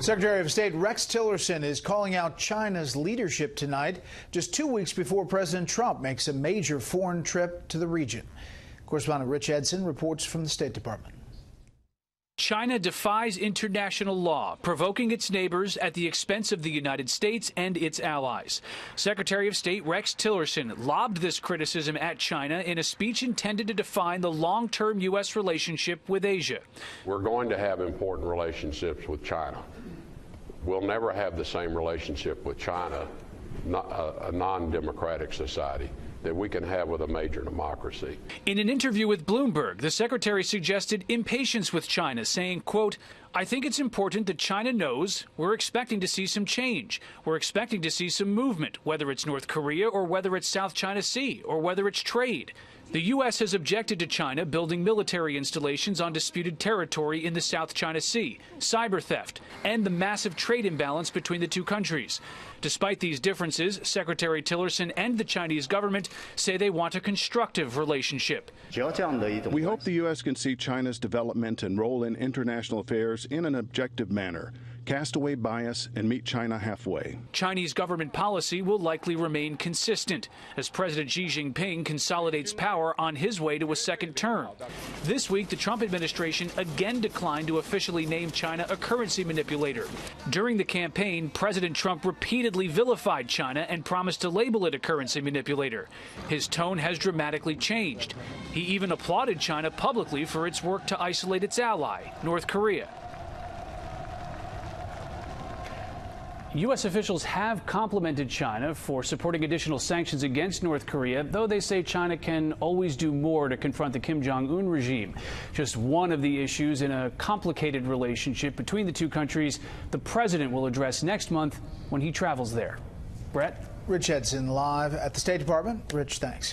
Secretary of State Rex Tillerson is calling out China's leadership tonight, just 2 weeks before President Trump makes a major foreign trip to the region. Correspondent Rich Edson reports from the State Department. China defies international law, provoking its neighbors at the expense of the United States and its allies. Secretary of State Rex Tillerson lobbed this criticism at China in a speech intended to define the long-term U.S. relationship with Asia. We're going to have important relationships with China. We'll never have the same relationship with China, a non-democratic society, that we can have with a major democracy. In an interview with Bloomberg, the secretary suggested impatience with China, saying, quote, "I think it's important that China knows we're expecting to see some change. We're expecting to see some movement, whether it's North Korea or whether it's South China Sea or whether it's trade." The U.S. has objected to China building military installations on disputed territory in the South China Sea, cyber theft, and the massive trade imbalance between the two countries. Despite these differences, Secretary Tillerson and the Chinese government say they want a constructive relationship. We hope the U.S. can see China's development and role in international affairs in an objective manner, cast away bias, and meet China halfway. Chinese government policy will likely remain consistent as President Xi Jinping consolidates power on his way to a second term. This week, the Trump administration again declined to officially name China a currency manipulator. During the campaign, President Trump repeatedly vilified China and promised to label it a currency manipulator. His tone has dramatically changed. He even applauded China publicly for its work to isolate its ally, North Korea. U.S. officials have complimented China for supporting additional sanctions against North Korea, though they say China can always do more to confront the Kim Jong-un regime. Just one of the issues in a complicated relationship between the two countries the president will address next month when he travels there. Brett? Rich Edson live at the State Department. Rich, thanks.